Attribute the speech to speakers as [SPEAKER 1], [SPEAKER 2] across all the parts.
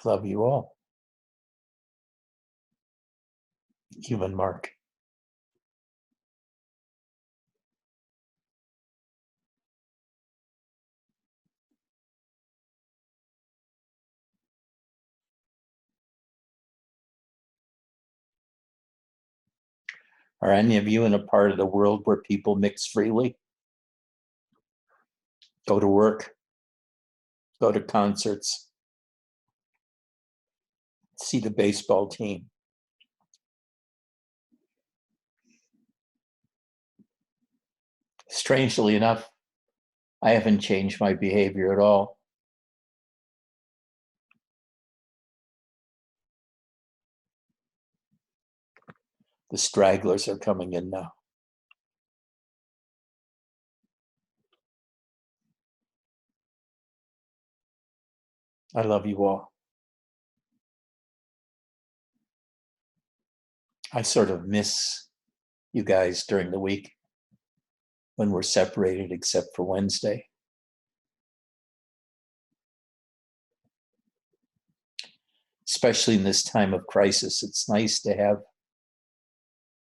[SPEAKER 1] Love you all. Human Mark. Are any of you in a part of the world where people mix freely? Go to work, go to concerts, see the baseball team. Strangely enough, I haven't changed my behavior at all. The stragglers are coming in now. I love you all. I sort of miss you guys during the week when we're separated, except for Wednesday. Especially in this time of crisis, it's nice to have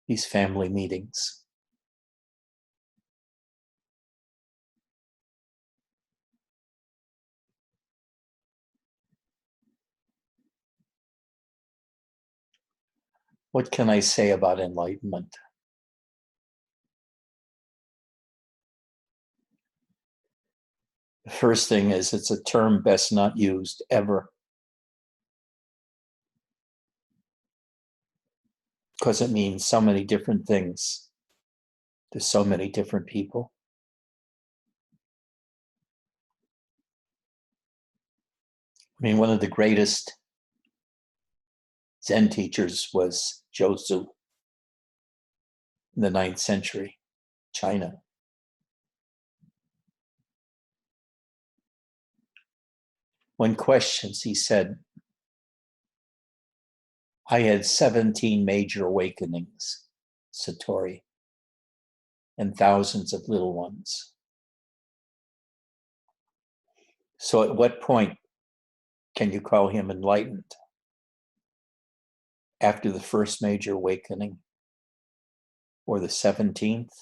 [SPEAKER 1] these family meetings. What can I say about enlightenment? The first thing is it's a term best not used ever, because it means so many different things to so many different people. I mean, one of the greatest Zen teachers was Joshu in the 9th century, China. When questioned, he said, I had 17 major awakenings, Satori, and thousands of little ones. So at what point can you call him enlightened? After the first major awakening or the 17th?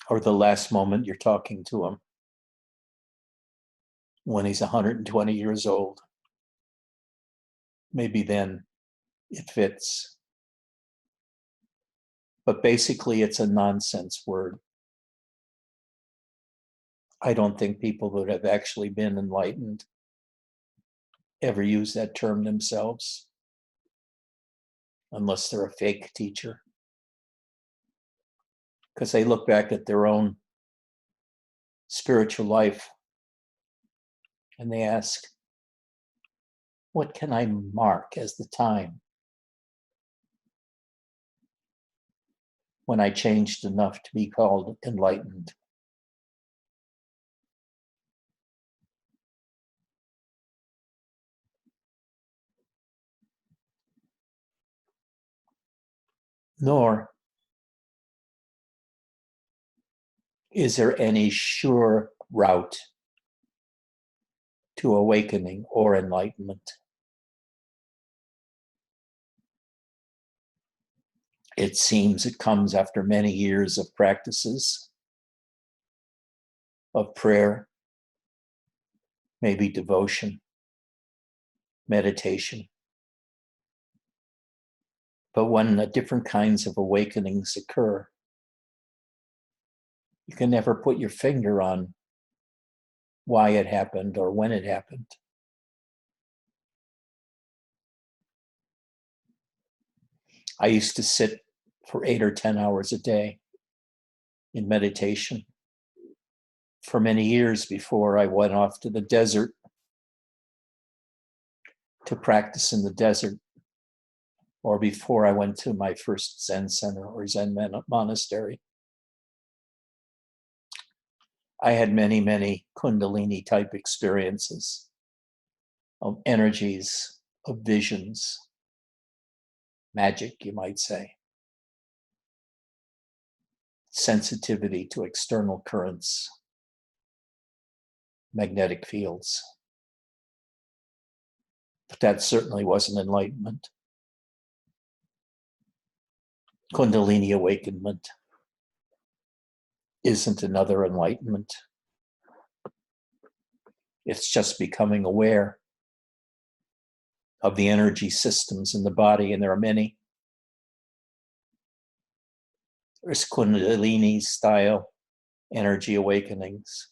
[SPEAKER 1] Or the last moment you're talking to him when he's 120 years old? Maybe then it fits. But basically, it's a nonsense word. I don't think people that have actually been enlightened ever use that term themselves, unless they're a fake teacher. Because they look back at their own spiritual life and they ask, what can I mark as the time when I changed enough to be called enlightened? Nor is there any sure route to awakening or enlightenment. It seems it comes after many years of practices of prayer, maybe devotion, meditation. But when different kinds of awakenings occur, you can never put your finger on why it happened or when it happened. I used to sit for 8 or 10 hours a day in meditation for many years before I went off to the desert to practice in the desert, or before I went to my first Zen center or Zen monastery. I had many, many Kundalini type experiences of energies, of visions, magic, you might say, sensitivity to external currents, magnetic fields. But that certainly wasn't enlightenment. Kundalini awakenment isn't another enlightenment. It's just becoming aware of the energy systems in the body, and there are many. There's Kundalini style energy awakenings,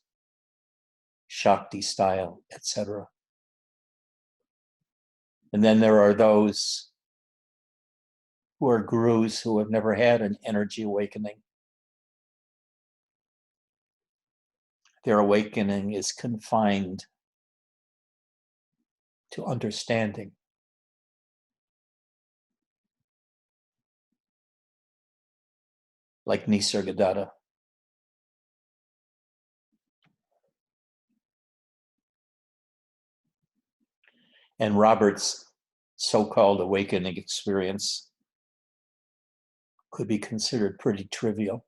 [SPEAKER 1] Shakti style, etc. And then there are those who are gurus who have never had an energy awakening. Their awakening is confined to understanding. Like Nisargadatta. And Robert's so-called awakening experience could be considered pretty trivial.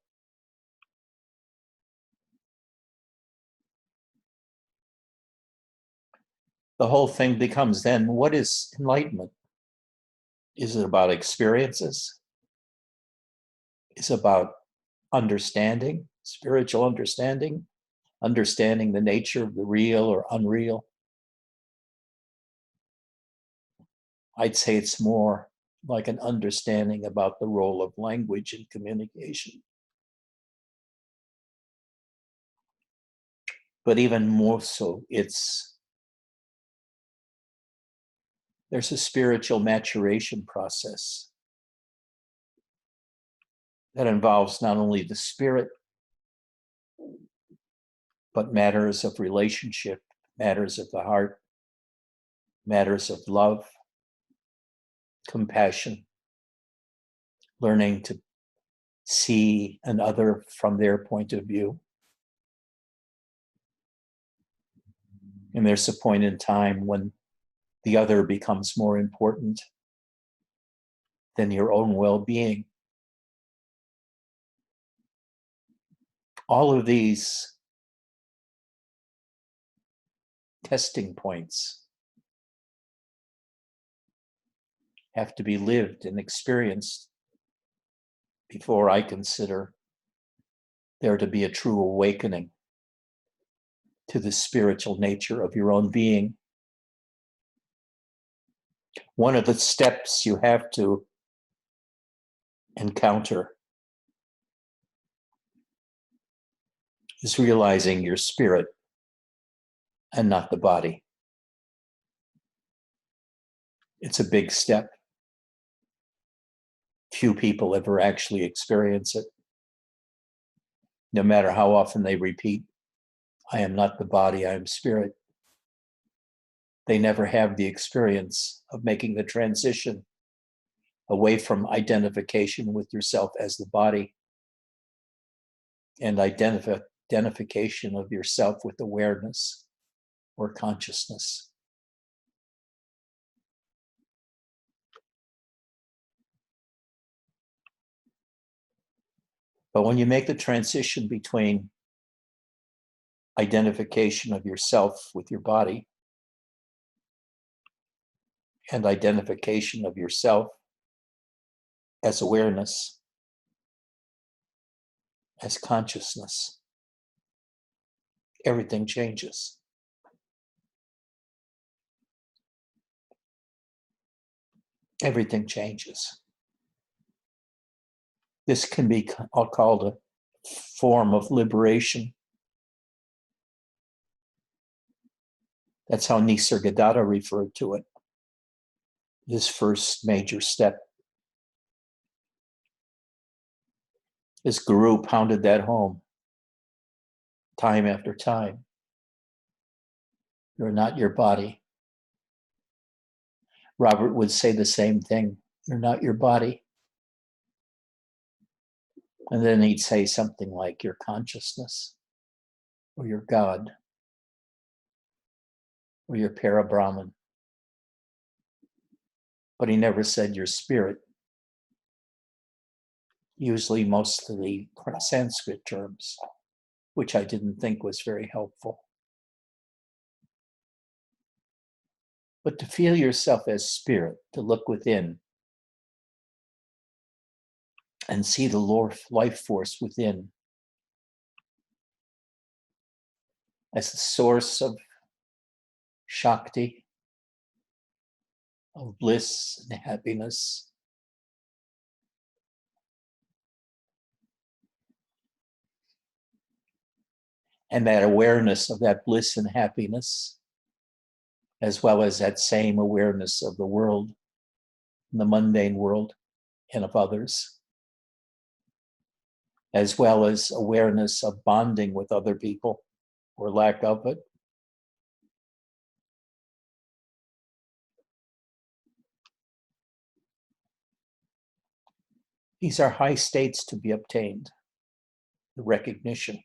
[SPEAKER 1] The whole thing becomes then, what is enlightenment? Is it about experiences? Is it about understanding, spiritual understanding, understanding the nature of the real or unreal? I'd say it's more like an understanding about the role of language in communication. But even more so, there's a spiritual maturation process that involves not only the spirit, but matters of relationship, matters of the heart, matters of love, compassion, learning to see another from their point of view. And there's a point in time when the other becomes more important than your own well-being. All of these testing points have to be lived and experienced before I consider there to be a true awakening to the spiritual nature of your own being. One of the steps you have to encounter is realizing your spirit and not the body. It's a big step. Few people ever actually experience it. No matter how often they repeat, I am not the body, I am spirit. They never have the experience of making the transition away from identification with yourself as the body and identification of yourself with awareness or consciousness. But when you make the transition between identification of yourself with your body and identification of yourself as awareness, as consciousness, everything changes. Everything changes. This can be called a form of liberation. That's how Nisargadatta referred to it. His first major step. His guru pounded that home time after time. You're not your body. Robert would say the same thing. You're not your body. And then he'd say something like your consciousness, or your God, or your Parabrahman. But he never said your spirit. Usually mostly Sanskrit terms, which I didn't think was very helpful. but to feel yourself as spirit, to look within and see the life force within as the source of Shakti, of bliss and happiness. And that awareness of that bliss and happiness, as well as that same awareness of the world, the mundane world, and of others, as well as awareness of bonding with other people or lack of it. These are high states to be obtained, the recognition.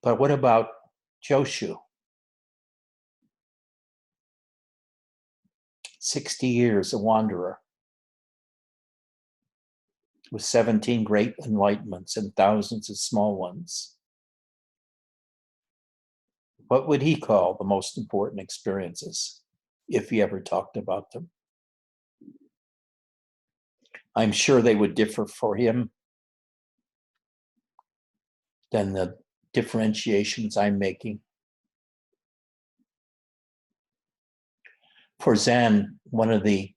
[SPEAKER 1] But what about Joshu? 60 years a wanderer with 17 great enlightenments and thousands of small ones. What would he call the most important experiences if he ever talked about them? I'm sure they would differ for him than the differentiations I'm making. For Zen, one of the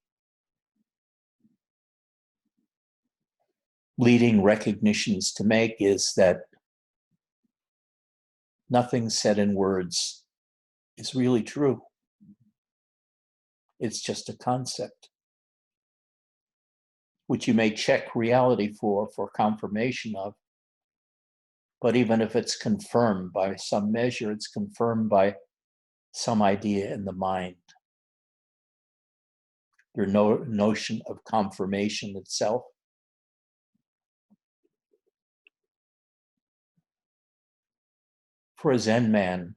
[SPEAKER 1] leading recognitions to make is that nothing said in words is really true. It's just a concept, which you may check reality for confirmation of. But even if it's confirmed by some measure, it's confirmed by some idea in the mind. Your notion of confirmation itself. For a Zen man,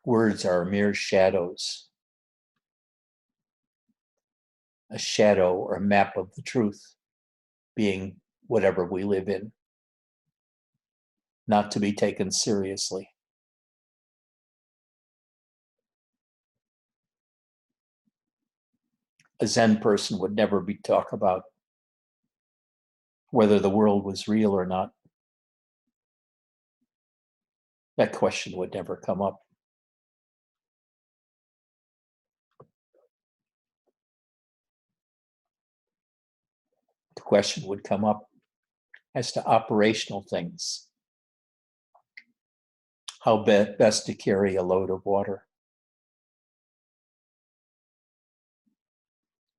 [SPEAKER 1] words are mere shadows. A shadow or a map of the truth being whatever we live in, not to be taken seriously. A Zen person would never talk about whether the world was real or not. That question would never come up. The question would come up as to operational things. How best to carry a load of water.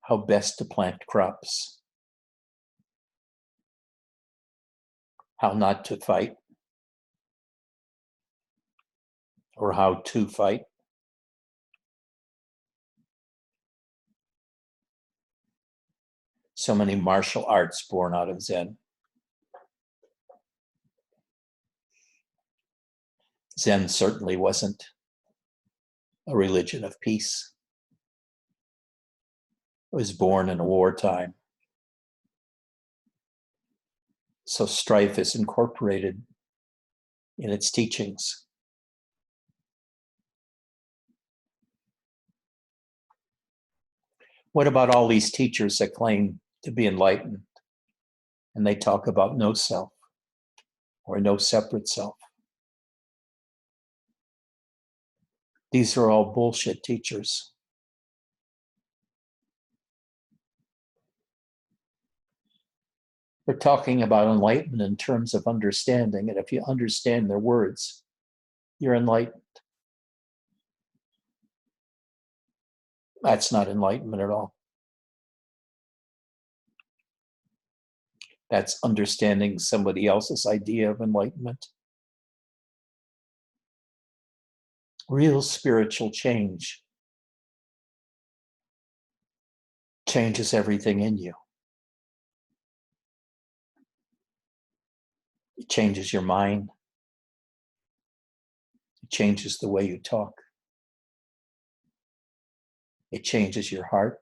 [SPEAKER 1] How best to plant crops. How not to fight. Or how to fight. So many martial arts born out of Zen. Zen certainly wasn't a religion of peace. It was born in a wartime. So strife is incorporated in its teachings. What about all these teachers that claim to be enlightened and they talk about no self or no separate self? These are all bullshit teachers. They're talking about enlightenment in terms of understanding, and if you understand their words, you're enlightened. That's not enlightenment at all. That's understanding somebody else's idea of enlightenment. Real spiritual change changes everything in you. It changes your mind. It changes the way you talk. It changes your heart.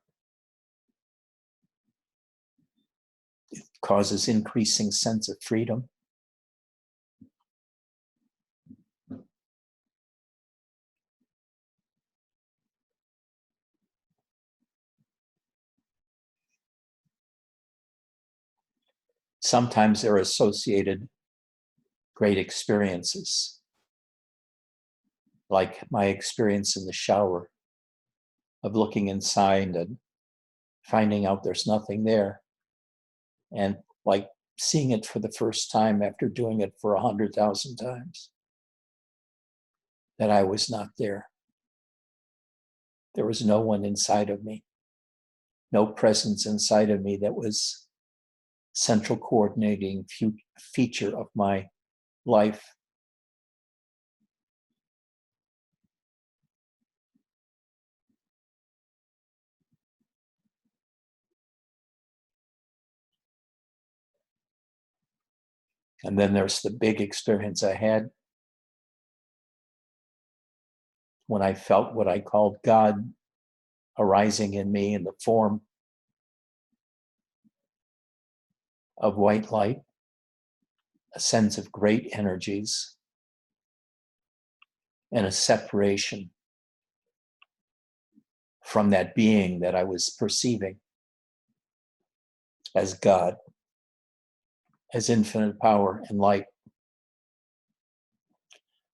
[SPEAKER 1] It causes increasing sense of freedom. Sometimes they're associated great experiences, like my experience in the shower of looking inside and finding out there's nothing there, and like seeing it for the first time after doing it for 100,000 times, that I was not there. There was no one inside of me, no presence inside of me that was central coordinating feature of my life. And then there's the big experience I had when I felt what I called God arising in me in the form of white light, a sense of great energies, and a separation from that being that I was perceiving as God, as infinite power and light,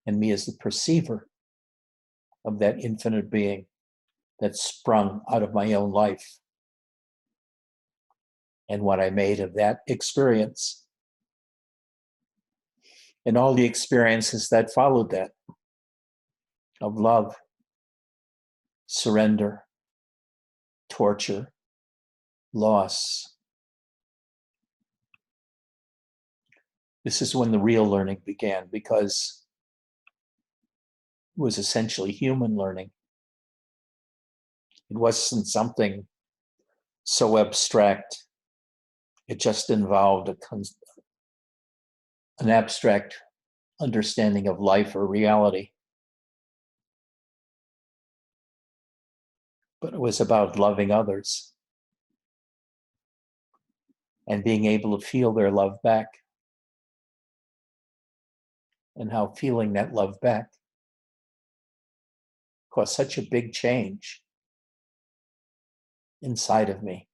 [SPEAKER 1] and me as the perceiver of that infinite being that sprung out of my own life, and what I made of that experience and all the experiences that followed that, of love, surrender, torture, loss. This is when the real learning began, because it was essentially human learning. It wasn't something so abstract. It just involved an abstract understanding of life or reality. But it was about loving others and being able to feel their love back, and how feeling that love back caused such a big change inside of me.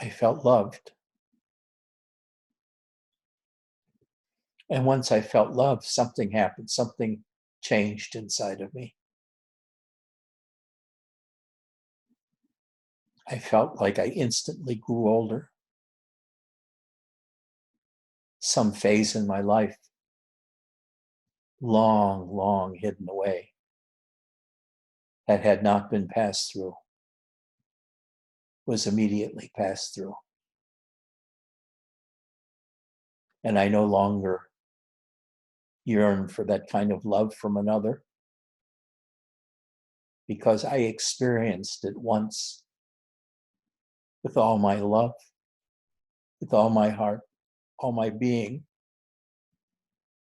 [SPEAKER 1] I felt loved. And once I felt love, something happened, something changed inside of me. I felt like I instantly grew older. Some phase in my life, long hidden away, that had not been passed through, was immediately passed through. And I no longer yearn for that kind of love from another, because I experienced it once with all my love, with all my heart, all my being.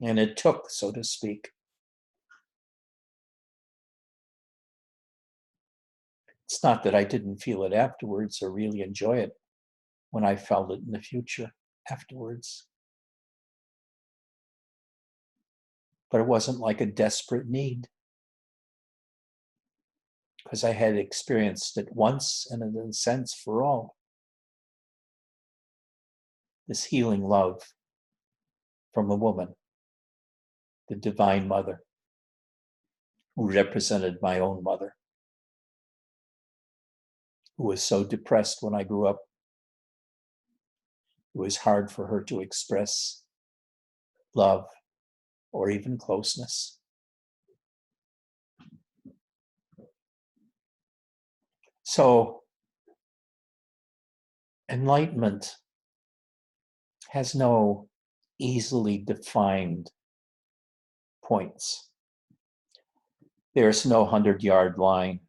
[SPEAKER 1] And it took, so to speak. It's not that I didn't feel it afterwards or really enjoy it when I felt it in the future afterwards. But it wasn't like a desperate need, because I had experienced it once and in a sense for all. This healing love from a woman, the Divine Mother, who represented my own mother, who was so depressed when I grew up. It was hard for her to express love or even closeness. So, enlightenment has no easily defined points. There's no 100-yard line,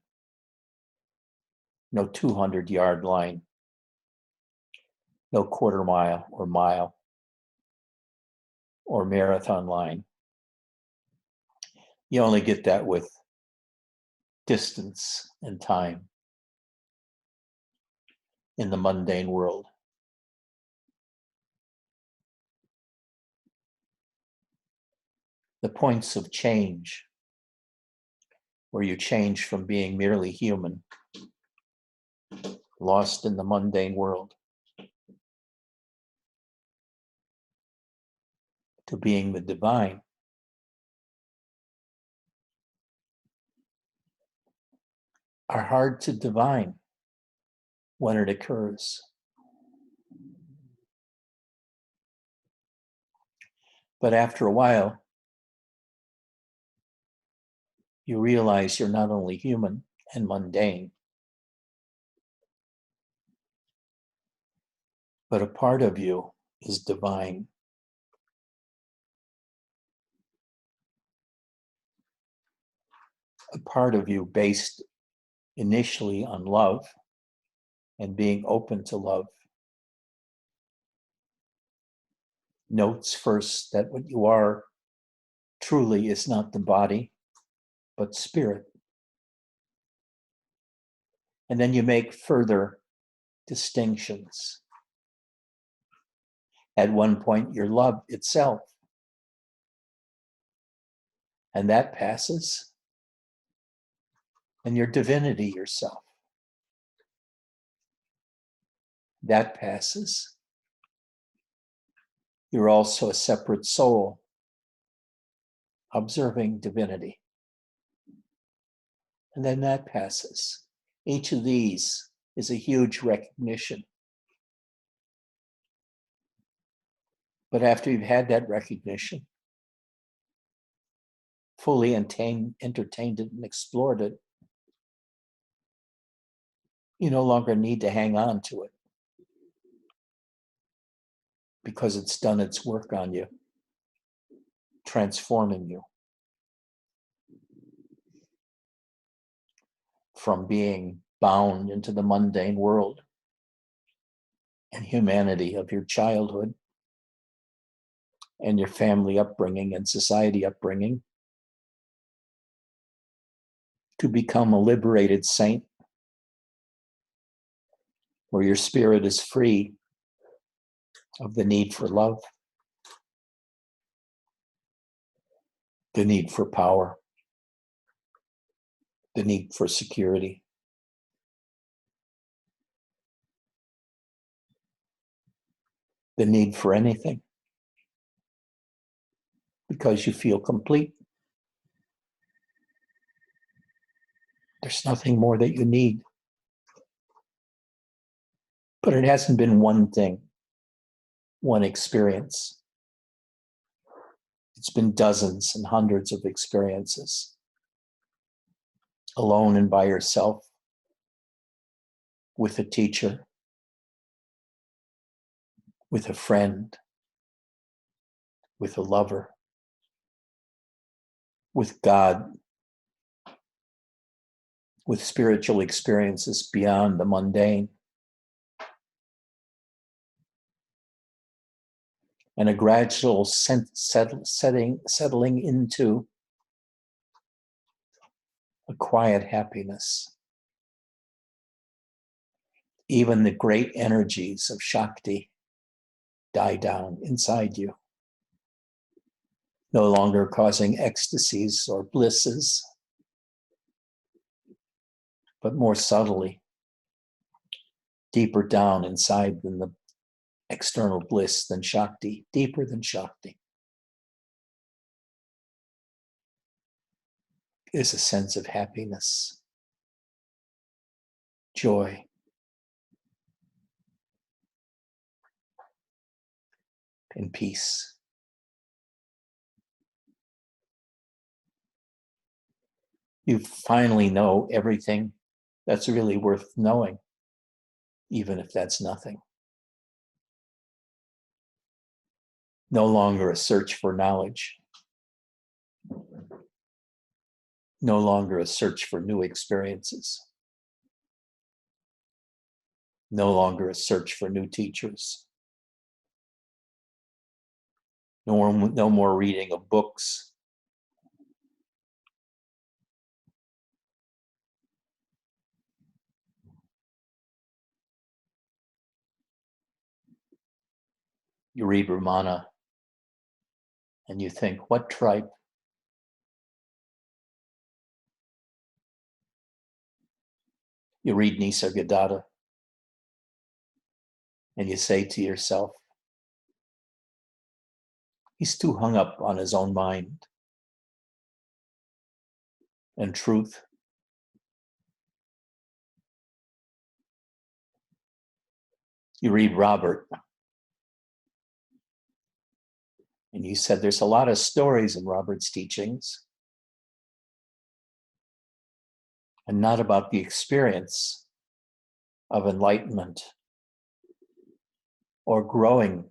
[SPEAKER 1] no 200-yard line, no quarter mile or marathon line. You only get that with distance and time in the mundane world. The points of change, where you change from being merely human lost in the mundane world, to being the divine, are hard to divine when it occurs. But after a while, you realize you're not only human and mundane, but a part of you is divine. A part of you based initially on love and being open to love, notes first that what you are truly is not the body, but spirit. And then you make further distinctions. At one point, you're love itself, and that passes, and your divinity yourself. That passes. You're also a separate soul, observing divinity. And then that passes. Each of these is a huge recognition. But after you've had that recognition, fully entertained it and explored it, you no longer need to hang on to it because it's done its work on you, transforming you from being bound into the mundane world and humanity of your childhood and your family upbringing and society upbringing to become a liberated saint where your spirit is free of the need for love, the need for power, the need for security. The need for anything, because you feel complete. There's nothing more that you need. But it hasn't been one thing, one experience. It's been dozens and hundreds of experiences, alone and by yourself, with a teacher, with a friend, with a lover, with God, with spiritual experiences beyond the mundane, and a gradual settling into a quiet happiness. Even the great energies of Shakti die down inside you, no longer causing ecstasies or blisses, but more subtly, deeper down inside than the external bliss than Shakti, deeper than Shakti, is a sense of happiness, joy, and peace. You finally know everything that's really worth knowing, even if that's nothing. No longer a search for knowledge, no longer a search for new experiences, no longer a search for new teachers, no more reading of books, you read Ramana and you think, what tripe? You read Nisargadatta And you say to yourself, he's too hung up on his own mind and truth. You read Robert, and you said there's a lot of stories in Robert's teachings, and not about the experience of enlightenment or growing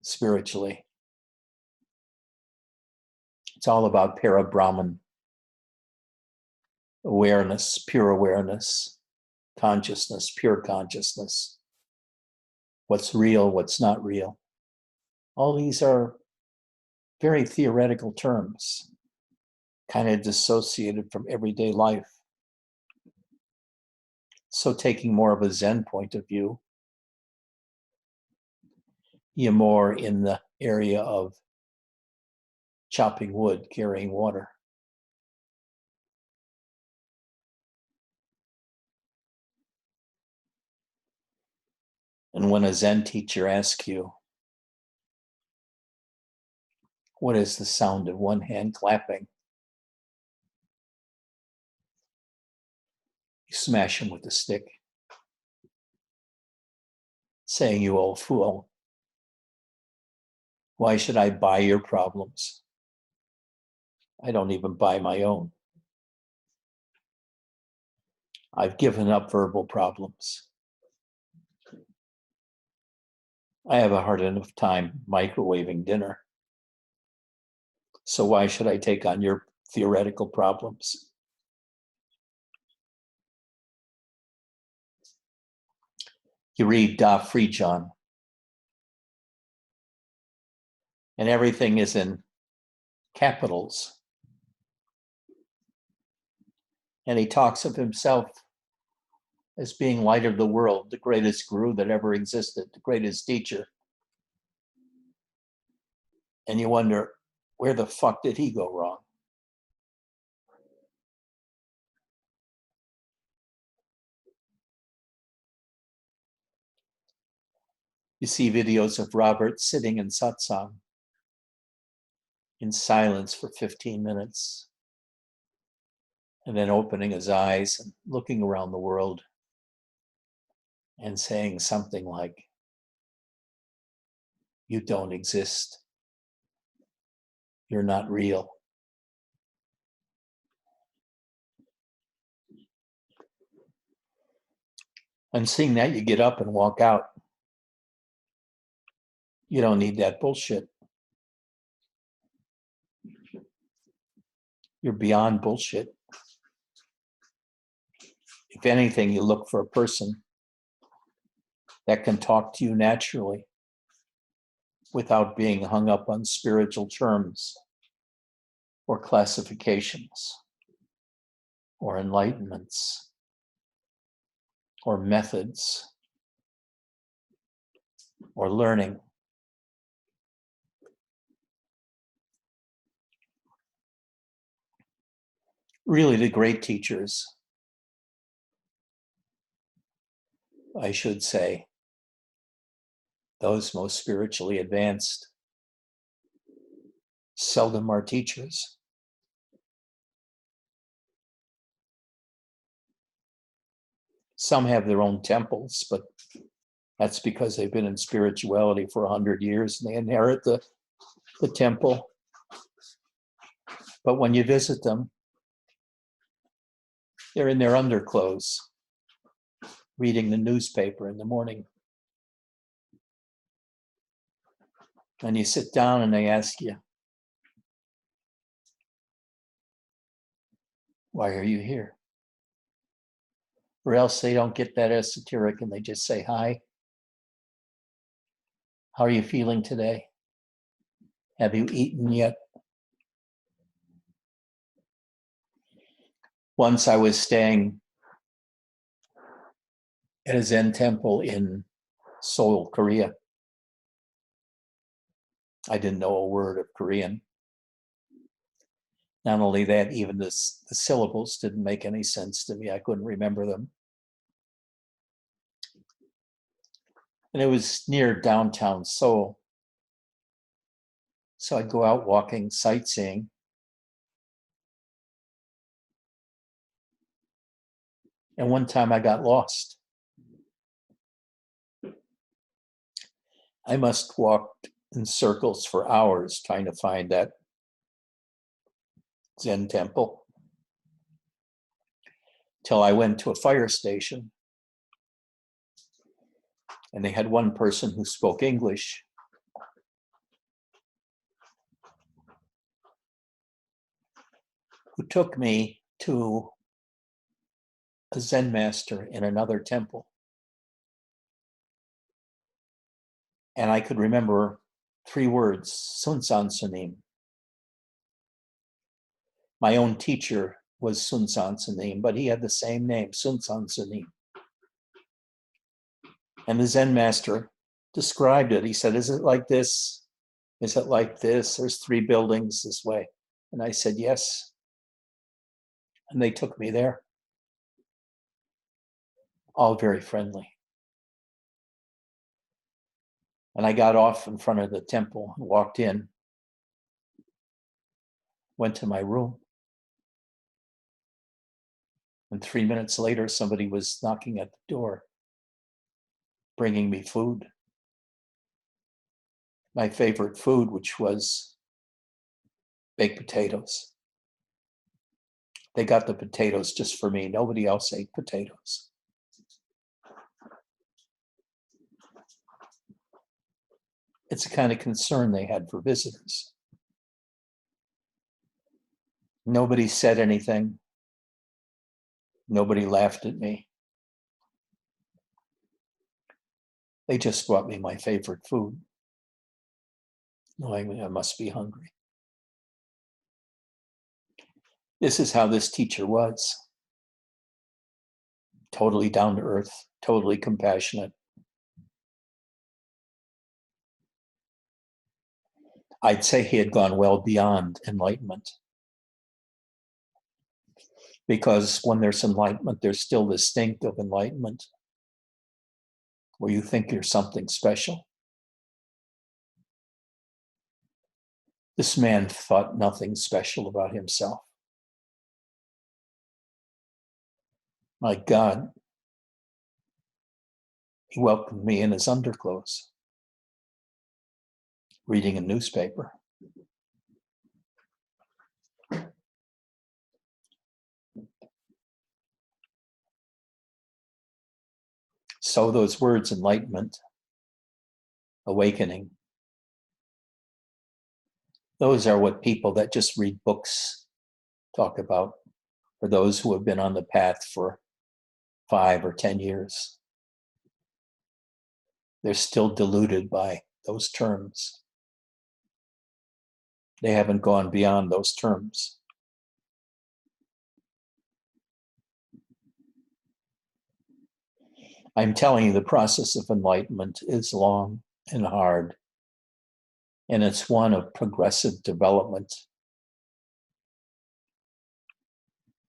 [SPEAKER 1] spiritually. It's all about para-Brahman, awareness, pure awareness, consciousness, pure consciousness. What's real, what's not real. All these are very theoretical terms, kind of dissociated from everyday life. So taking more of a Zen point of view, you're more in the area of chopping wood, carrying water. And when a Zen teacher asks you, what is the sound of one hand clapping? You smash him with a stick, saying, you old fool, why should I buy your problems? I don't even buy my own. I've given up verbal problems. I have a hard enough time microwaving dinner. So why should I take on your theoretical problems? You read Da Frijan, and everything is in capitals. And he talks of himself as being light of the world, the greatest guru that ever existed, the greatest teacher. And you wonder, where the fuck did he go wrong? You see videos of Robert sitting in satsang in silence for 15 minutes, and then opening his eyes and looking around the world and saying something like, you don't exist. You're not real. And seeing that, you get up and walk out. You don't need that bullshit. You're beyond bullshit. If anything, you look for a person that can talk to you naturally without being hung up on spiritual terms or classifications or enlightenments or methods or learning. Really, the great teachers, I should say, those most spiritually advanced, seldom are teachers. Some have their own temples, but that's because they've been in spirituality for 100 years and they inherit the temple. But when you visit them, they're in their underclothes, reading the newspaper in the morning. And you sit down and they ask you, why are you here? Or else they don't get that esoteric and they just say, hi. How are you feeling today? Have you eaten yet? Once I was staying at a Zen temple in Seoul, Korea. I didn't know a word of Korean. Not only that, even the syllables didn't make any sense to me. I couldn't remember them. And it was near downtown Seoul. So I'd go out walking, sightseeing. And one time I got lost. I must walked in circles for hours trying to find that Zen temple till I went to a fire station, and they had one person who spoke English. Who took me to a Zen master in another temple. And I could remember 3 words, Sun San Sunim. My own teacher was Sun San Sunim, but he had the same name, Sun San Sunim. And the Zen master described it. He said, is it like this? Is it like this? There's 3 buildings this way. And I said, yes. And they took me there. All very friendly. And I got off in front of the temple, walked in, went to my room. And 3 minutes later, somebody was knocking at the door, bringing me food. My favorite food, which was baked potatoes. They got the potatoes just for me. Nobody else ate potatoes. It's the kind of concern they had for visitors. Nobody said anything. Nobody laughed at me. They just brought me my favorite food, knowing I must be hungry. This is how this teacher was. Totally down to earth, totally compassionate. I'd say he had gone well beyond enlightenment. Because when there's enlightenment, there's still this instinct of enlightenment where you think you're something special. This man thought nothing special about himself. My God, he welcomed me in his underclothes, reading a newspaper. So those words, enlightenment, awakening, those are what people that just read books talk about, for those who have been on the path for 5 or 10 years. They're still deluded by those terms. They haven't gone beyond those terms. I'm telling you, the process of enlightenment is long and hard, and it's one of progressive development,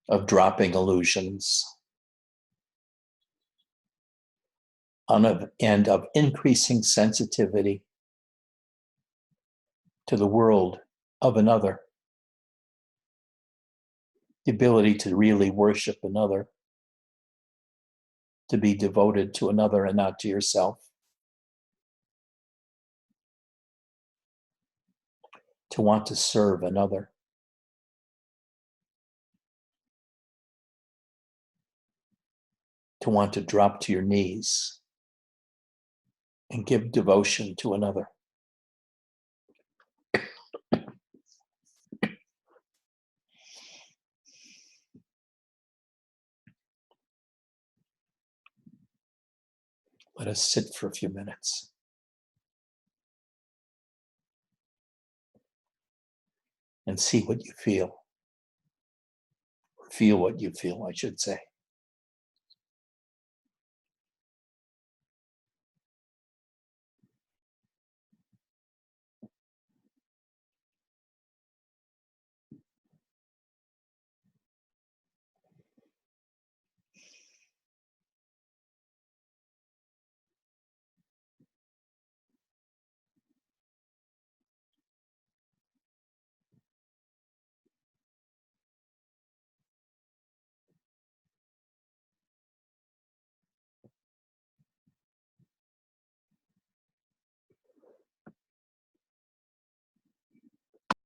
[SPEAKER 1] of dropping illusions, and of increasing sensitivity to the world of another, the ability to really worship another, to be devoted to another and not to yourself, to want to serve another. To want to drop to your knees and give devotion to another. Let us sit for a few minutes. And see what you feel. Or feel what you feel, I should say.